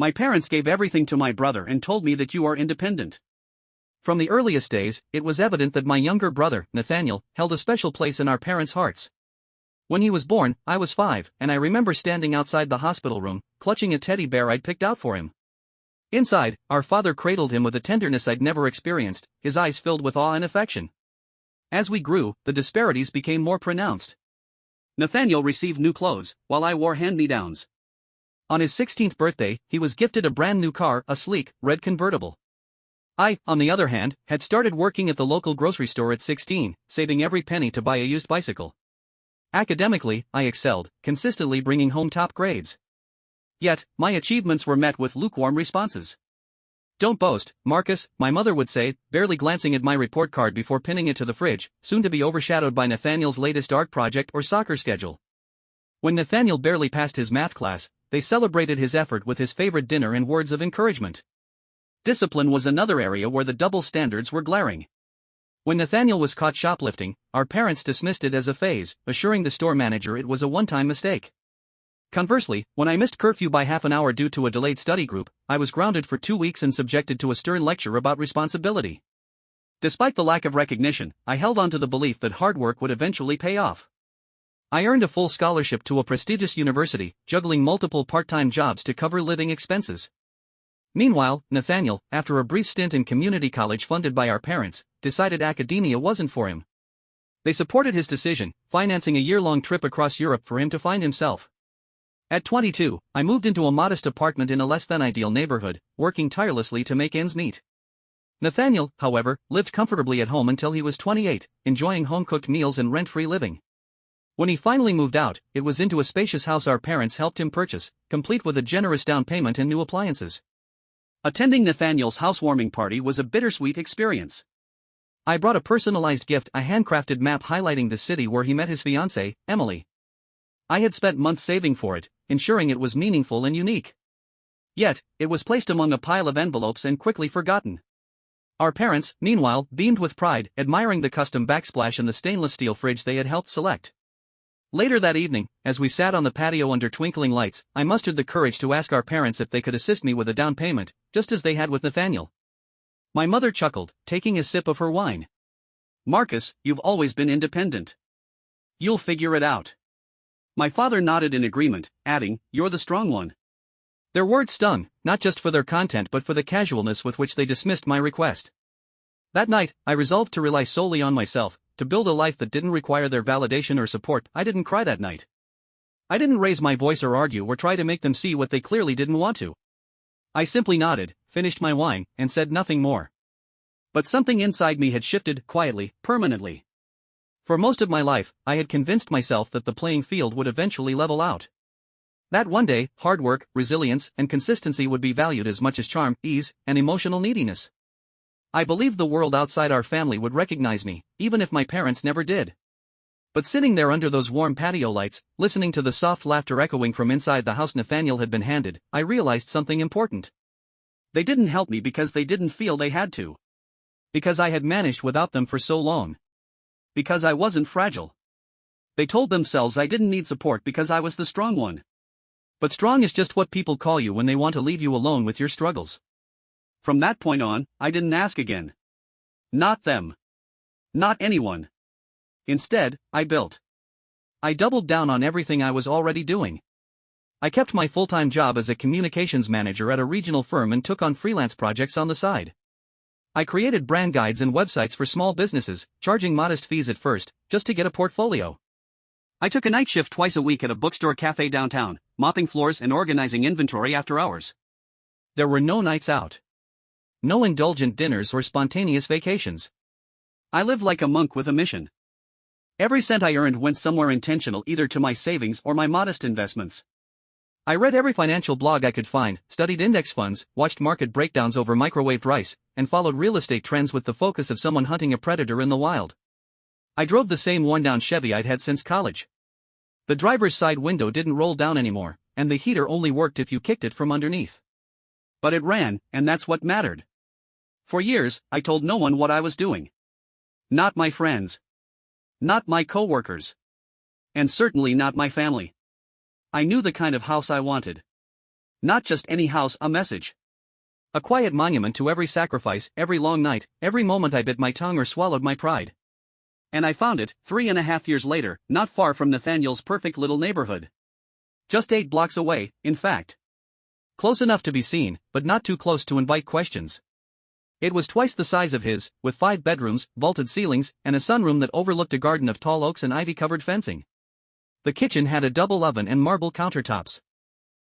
My parents gave everything to my brother and told me that you are independent. From the earliest days, it was evident that my younger brother, Nathaniel, held a special place in our parents' hearts. When he was born, I was 5, and I remember standing outside the hospital room, clutching a teddy bear I'd picked out for him. Inside, our father cradled him with a tenderness I'd never experienced, his eyes filled with awe and affection. As we grew, the disparities became more pronounced. Nathaniel received new clothes, while I wore hand-me-downs. On his 16th birthday, he was gifted a brand new car, a sleek, red convertible. I, on the other hand, had started working at the local grocery store at 16, saving every penny to buy a used bicycle. Academically, I excelled, consistently bringing home top grades. Yet, my achievements were met with lukewarm responses. "Don't boast, Marcus," my mother would say, barely glancing at my report card before pinning it to the fridge, soon to be overshadowed by Nathaniel's latest art project or soccer schedule. When Nathaniel barely passed his math class, they celebrated his effort with his favorite dinner and words of encouragement. Discipline was another area where the double standards were glaring. When Nathaniel was caught shoplifting, our parents dismissed it as a phase, assuring the store manager it was a one-time mistake. Conversely, when I missed curfew by half an hour due to a delayed study group, I was grounded for 2 weeks and subjected to a stern lecture about responsibility. Despite the lack of recognition, I held on to the belief that hard work would eventually pay off. I earned a full scholarship to a prestigious university, juggling multiple part-time jobs to cover living expenses. Meanwhile, Nathaniel, after a brief stint in community college funded by our parents, decided academia wasn't for him. They supported his decision, financing a year-long trip across Europe for him to find himself. At 22, I moved into a modest apartment in a less-than-ideal neighborhood, working tirelessly to make ends meet. Nathaniel, however, lived comfortably at home until he was 28, enjoying home-cooked meals and rent-free living. When he finally moved out, it was into a spacious house our parents helped him purchase, complete with a generous down payment and new appliances. Attending Nathaniel's housewarming party was a bittersweet experience. I brought a personalized gift, a handcrafted map highlighting the city where he met his fiancée, Emily. I had spent months saving for it, ensuring it was meaningful and unique. Yet, it was placed among a pile of envelopes and quickly forgotten. Our parents, meanwhile, beamed with pride, admiring the custom backsplash and the stainless steel fridge they had helped select. Later that evening, as we sat on the patio under twinkling lights, I mustered the courage to ask our parents if they could assist me with a down payment, just as they had with Nathaniel. My mother chuckled, taking a sip of her wine. "Marcus, you've always been independent. You'll figure it out." My father nodded in agreement, adding, "You're the strong one." Their words stung, not just for their content but for the casualness with which they dismissed my request. That night, I resolved to rely solely on myself, to build a life that didn't require their validation or support. I didn't cry that night. I didn't raise my voice or argue or try to make them see what they clearly didn't want to. I simply nodded, finished my wine, and said nothing more. But something inside me had shifted, quietly, permanently. For most of my life, I had convinced myself that the playing field would eventually level out. That one day, hard work, resilience, and consistency would be valued as much as charm, ease, and emotional neediness. I believed the world outside our family would recognize me, even if my parents never did. But sitting there under those warm patio lights, listening to the soft laughter echoing from inside the house Nathaniel had been handed, I realized something important. They didn't help me because they didn't feel they had to. Because I had managed without them for so long. Because I wasn't fragile. They told themselves I didn't need support because I was the strong one. But strong is just what people call you when they want to leave you alone with your struggles. From that point on, I didn't ask again. Not them. Not anyone. Instead, I built. I doubled down on everything I was already doing. I kept my full-time job as a communications manager at a regional firm and took on freelance projects on the side. I created brand guides and websites for small businesses, charging modest fees at first, just to get a portfolio. I took a night shift twice a week at a bookstore cafe downtown, mopping floors and organizing inventory after hours. There were no nights out. No indulgent dinners or spontaneous vacations. I lived like a monk with a mission. Every cent I earned went somewhere intentional, either to my savings or my modest investments. I read every financial blog I could find, studied index funds, watched market breakdowns over microwaved rice, and followed real estate trends with the focus of someone hunting a predator in the wild. I drove the same worn-down Chevy I'd had since college. The driver's side window didn't roll down anymore, and the heater only worked if you kicked it from underneath. But it ran, and that's what mattered. For years, I told no one what I was doing. Not my friends. Not my coworkers. And certainly not my family. I knew the kind of house I wanted. Not just any house, a message. A quiet monument to every sacrifice, every long night, every moment I bit my tongue or swallowed my pride. And I found it, 3.5 years later, not far from Nathaniel's perfect little neighborhood. Just 8 blocks away, in fact. Close enough to be seen, but not too close to invite questions. It was twice the size of his, with 5 bedrooms, vaulted ceilings, and a sunroom that overlooked a garden of tall oaks and ivy-covered fencing. The kitchen had a double oven and marble countertops.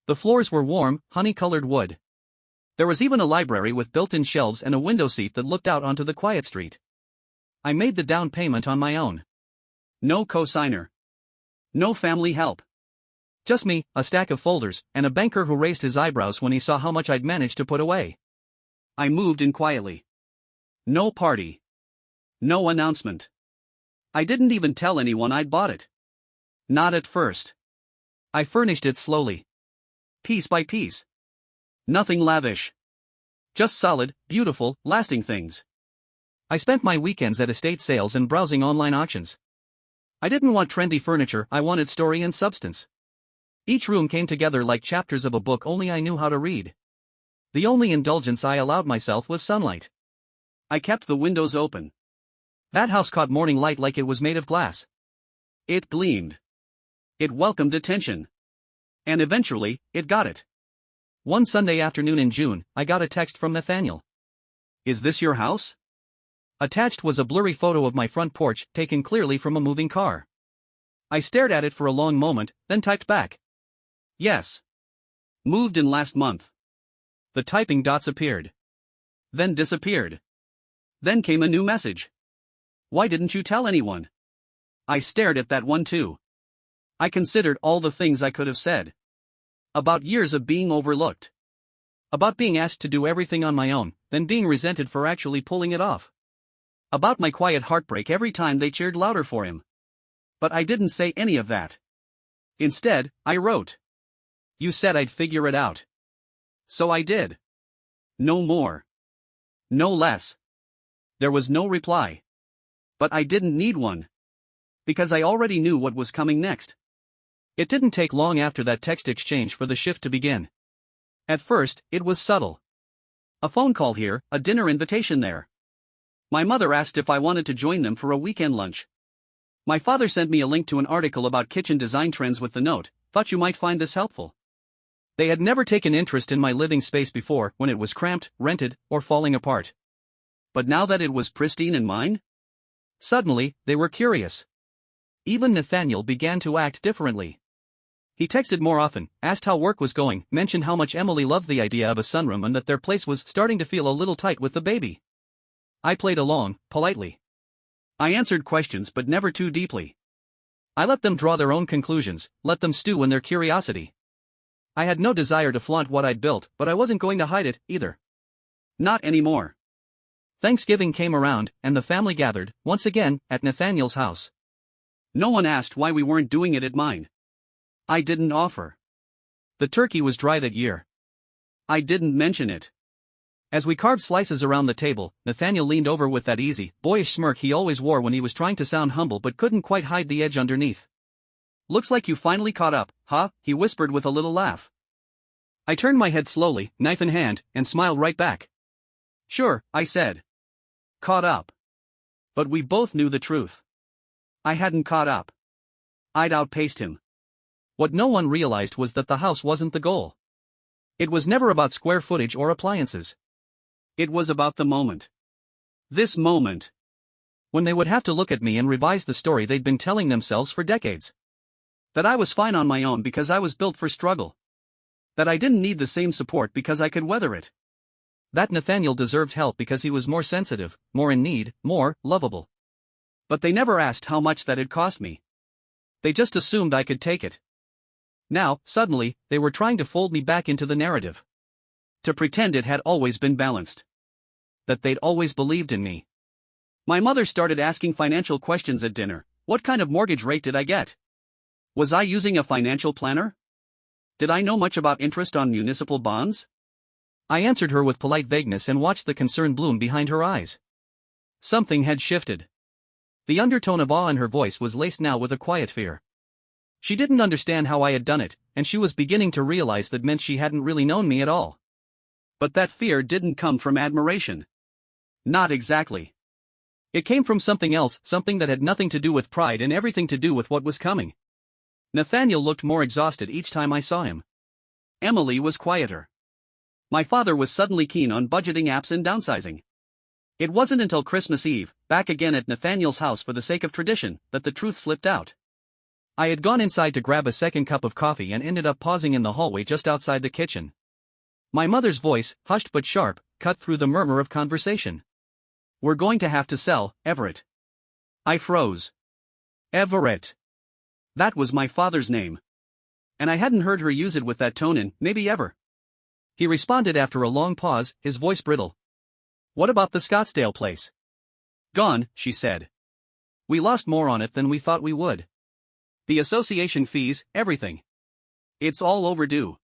The floors were warm, honey-colored wood. There was even a library with built-in shelves and a window seat that looked out onto the quiet street. I made the down payment on my own. No co-signer. No family help. Just me, a stack of folders, and a banker who raised his eyebrows when he saw how much I'd managed to put away. I moved in quietly. No party. No announcement. I didn't even tell anyone I'd bought it. Not at first. I furnished it slowly. Piece by piece. Nothing lavish. Just solid, beautiful, lasting things. I spent my weekends at estate sales and browsing online auctions. I didn't want trendy furniture, I wanted story and substance. Each room came together like chapters of a book only I knew how to read. The only indulgence I allowed myself was sunlight. I kept the windows open. That house caught morning light like it was made of glass. It gleamed. It welcomed attention. And eventually, it got it. One Sunday afternoon in June, I got a text from Nathaniel. "Is this your house?" Attached was a blurry photo of my front porch, taken clearly from a moving car. I stared at it for a long moment, then typed back. "Yes. Moved in last month." The typing dots appeared. Then disappeared. Then came a new message. "Why didn't you tell anyone?" I stared at that one too. I considered all the things I could have said. About years of being overlooked. About being asked to do everything on my own, then being resented for actually pulling it off. About my quiet heartbreak every time they cheered louder for him. But I didn't say any of that. Instead, I wrote. "You said I'd figure it out. So I did. No more. No less." There was no reply. But I didn't need one. Because I already knew what was coming next. It didn't take long after that text exchange for the shift to begin. At first, it was subtle. A phone call here, a dinner invitation there. My mother asked if I wanted to join them for a weekend lunch. My father sent me a link to an article about kitchen design trends with the note, "Thought you might find this helpful." They had never taken interest in my living space before when it was cramped, rented, or falling apart. But now that it was pristine and mine? Suddenly, they were curious. Even Nathaniel began to act differently. He texted more often, asked how work was going, mentioned how much Emily loved the idea of a sunroom and that their place was starting to feel a little tight with the baby. I played along, politely. I answered questions but never too deeply. I let them draw their own conclusions, let them stew in their curiosity. I had no desire to flaunt what I'd built, but I wasn't going to hide it, either. Not anymore. Thanksgiving came around, and the family gathered, once again, at Nathaniel's house. No one asked why we weren't doing it at mine. I didn't offer. The turkey was dry that year. I didn't mention it. As we carved slices around the table, Nathaniel leaned over with that easy, boyish smirk he always wore when he was trying to sound humble but couldn't quite hide the edge underneath. "Looks like you finally caught up, huh?" he whispered with a little laugh. I turned my head slowly, knife in hand, and smiled right back. "Sure," I said. Caught up. But we both knew the truth. I hadn't caught up. I'd outpaced him. What no one realized was that the house wasn't the goal. It was never about square footage or appliances. It was about the moment. This moment. When they would have to look at me and revise the story they'd been telling themselves for decades. That I was fine on my own because I was built for struggle. That I didn't need the same support because I could weather it. That Nathaniel deserved help because he was more sensitive, more in need, more lovable. But they never asked how much that had cost me. They just assumed I could take it. Now, suddenly, they were trying to fold me back into the narrative. To pretend it had always been balanced. That they'd always believed in me. My mother started asking financial questions at dinner. What kind of mortgage rate did I get? Was I using a financial planner? Did I know much about interest on municipal bonds? I answered her with polite vagueness and watched the concern bloom behind her eyes. Something had shifted. The undertone of awe in her voice was laced now with a quiet fear. She didn't understand how I had done it, and she was beginning to realize that meant she hadn't really known me at all. But that fear didn't come from admiration. Not exactly. It came from something else, something that had nothing to do with pride and everything to do with what was coming. Nathaniel looked more exhausted each time I saw him. Emily was quieter. My father was suddenly keen on budgeting apps and downsizing. It wasn't until Christmas Eve, back again at Nathaniel's house for the sake of tradition, that the truth slipped out. I had gone inside to grab a second cup of coffee and ended up pausing in the hallway just outside the kitchen. My mother's voice, hushed but sharp, cut through the murmur of conversation. "We're going to have to sell, Everett." I froze. Everett. That was my father's name. And I hadn't heard her use it with that tone in, maybe ever. He responded after a long pause, his voice brittle. "What about the Scottsdale place?" "Gone," she said. "We lost more on it than we thought we would. The association fees, everything. It's all overdue.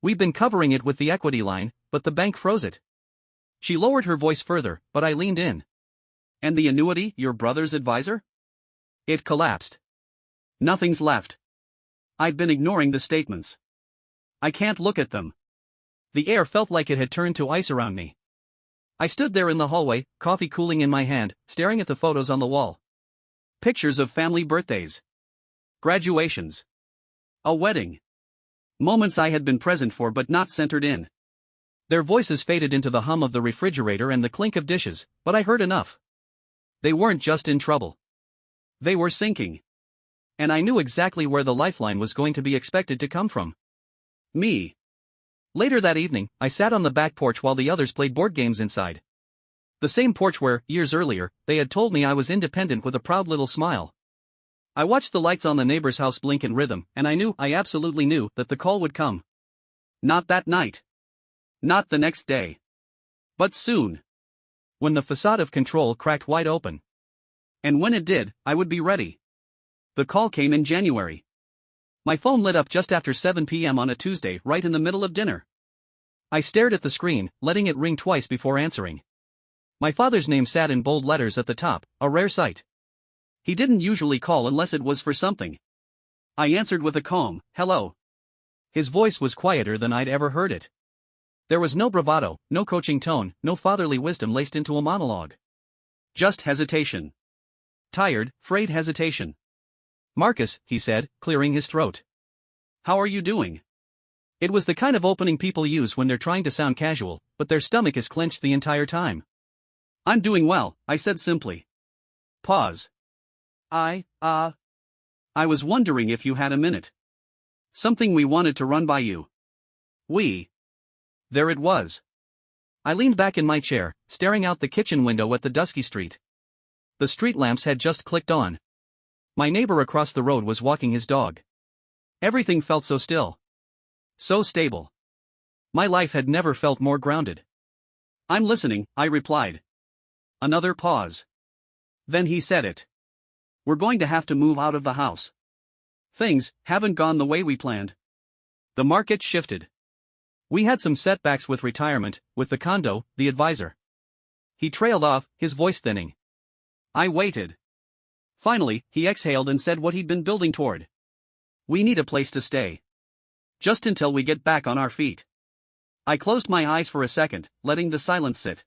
We've been covering it with the equity line, but the bank froze it." She lowered her voice further, but I leaned in. "And the annuity, your brother's advisor?" "It collapsed. Nothing's left." I'd been ignoring the statements. "I can't look at them." The air felt like it had turned to ice around me. I stood there in the hallway, coffee cooling in my hand, staring at the photos on the wall. Pictures of family birthdays. Graduations. A wedding. Moments I had been present for but not centered in. Their voices faded into the hum of the refrigerator and the clink of dishes, but I heard enough. They weren't just in trouble. They were sinking. And I knew exactly where the lifeline was going to be expected to come from. Me. Later that evening, I sat on the back porch while the others played board games inside. The same porch where, years earlier, they had told me I was independent with a proud little smile. I watched the lights on the neighbor's house blink in rhythm, and I absolutely knew, that the call would come. Not that night. Not the next day. But soon. When the facade of control cracked wide open. And when it did, I would be ready. The call came in January. My phone lit up just after 7 p.m. on a Tuesday, right in the middle of dinner. I stared at the screen, letting it ring twice before answering. My father's name sat in bold letters at the top, a rare sight. He didn't usually call unless it was for something. I answered with a calm, "Hello." His voice was quieter than I'd ever heard it. There was no bravado, no coaching tone, no fatherly wisdom laced into a monologue. Just hesitation. Tired, frayed hesitation. "Marcus," he said, clearing his throat. "How are you doing?" It was the kind of opening people use when they're trying to sound casual, but their stomach is clenched the entire time. "I'm doing well," I said simply. Pause. I was wondering if you had a minute. Something we wanted to run by you." There it was. I leaned back in my chair, staring out the kitchen window at the dusky street. The street lamps had just clicked on. My neighbor across the road was walking his dog. Everything felt so still. So stable. My life had never felt more grounded. "I'm listening," I replied. Another pause. Then he said it. "We're going to have to move out of the house. Things haven't gone the way we planned. The market shifted. We had some setbacks with retirement, with the condo, the advisor." He trailed off, his voice thinning. I waited. Finally, he exhaled and said what he'd been building toward. "We need a place to stay. Just until we get back on our feet." I closed my eyes for a second, letting the silence sit.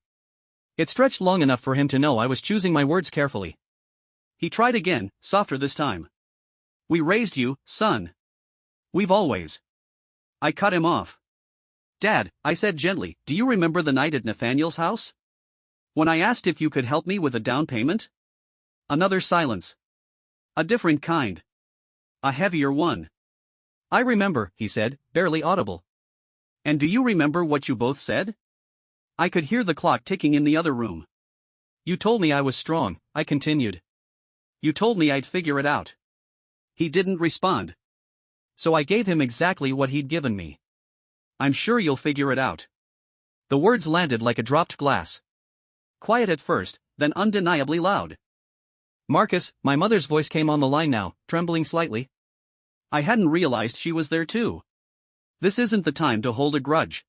It stretched long enough for him to know I was choosing my words carefully. He tried again, softer this time. "We raised you, son. We've always." I cut him off. "Dad," I said gently, "do you remember the night at Nathaniel's house? When I asked if you could help me with a down payment?" Another silence. A different kind. A heavier one. "I remember," he said, barely audible. "And do you remember what you both said?" I could hear the clock ticking in the other room. "You told me I was strong," I continued. "You told me I'd figure it out." He didn't respond. So I gave him exactly what he'd given me. "I'm sure you'll figure it out." The words landed like a dropped glass. Quiet at first, then undeniably loud. "Marcus," my mother's voice came on the line now, trembling slightly. I hadn't realized she was there too. "This isn't the time to hold a grudge."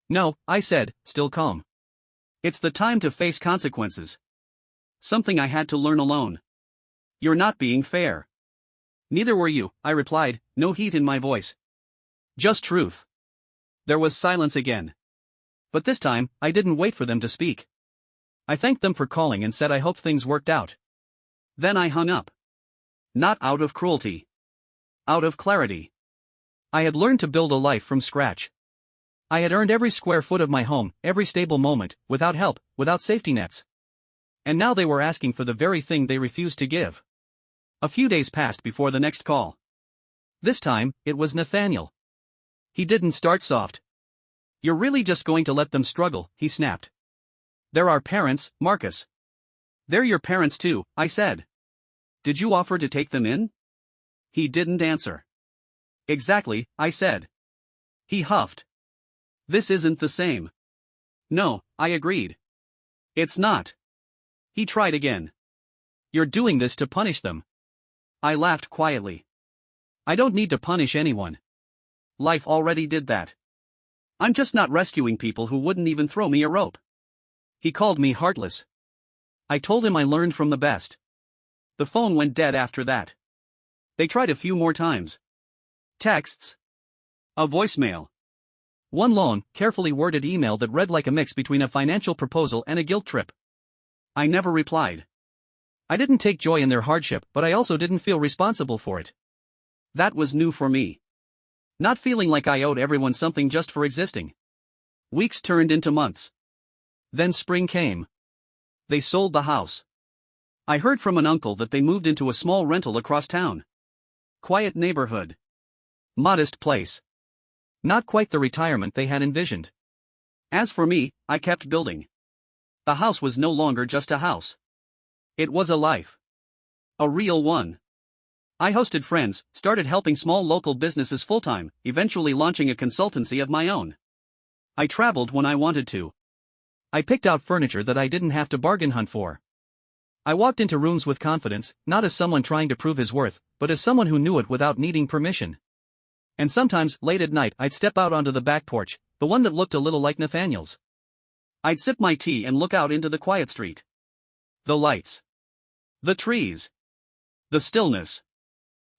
"No," I said, still calm. "It's the time to face consequences. Something I had to learn alone. You're not being fair." Neither were you, I replied, no heat in my voice. Just truth. There was silence again. But this time, I didn't wait for them to speak. I thanked them for calling and said I hoped things worked out. Then I hung up. Not out of cruelty. Out of clarity. I had learned to build a life from scratch. I had earned every square foot of my home, every stable moment, without help, without safety nets. And now they were asking for the very thing they refused to give. A few days passed before the next call. This time, it was Nathaniel. He didn't start soft. You're really just going to let them struggle, he snapped. They're our parents, Marcus. They're your parents too, I said. Did you offer to take them in? He didn't answer. Exactly, I said. He huffed. This isn't the same. No, I agreed. It's not. He tried again. You're doing this to punish them. I laughed quietly. I don't need to punish anyone. Life already did that. I'm just not rescuing people who wouldn't even throw me a rope. He called me heartless. I told him I learned from the best. The phone went dead after that. They tried a few more times. Texts. A voicemail. One long, carefully worded email that read like a mix between a financial proposal and a guilt trip. I never replied. I didn't take joy in their hardship, but I also didn't feel responsible for it. That was new for me. Not feeling like I owed everyone something just for existing. Weeks turned into months. Then spring came. They sold the house. I heard from an uncle that they moved into a small rental across town. Quiet neighborhood. Modest place. Not quite the retirement they had envisioned. As for me, I kept building. The house was no longer just a house. It was a life. A real one. I hosted friends, started helping small local businesses full-time, eventually launching a consultancy of my own. I traveled when I wanted to. I picked out furniture that I didn't have to bargain hunt for. I walked into rooms with confidence, not as someone trying to prove his worth, but as someone who knew it without needing permission. And sometimes, late at night, I'd step out onto the back porch, the one that looked a little like Nathaniel's. I'd sip my tea and look out into the quiet street. The lights. The trees. The stillness.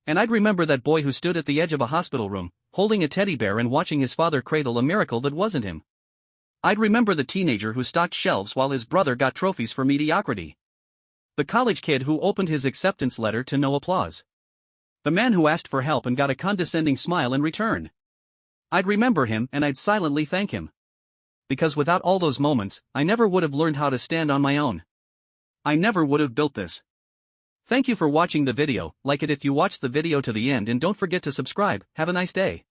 And I'd remember that boy who stood at the edge of a hospital room, holding a teddy bear and watching his father cradle a miracle that wasn't him. I'd remember the teenager who stocked shelves while his brother got trophies for mediocrity. The college kid who opened his acceptance letter to no applause. The man who asked for help and got a condescending smile in return. I'd remember him and I'd silently thank him. Because without all those moments, I never would have learned how to stand on my own. I never would have built this. Thank you for watching the video, like it if you watched the video to the end and don't forget to subscribe. Have a nice day.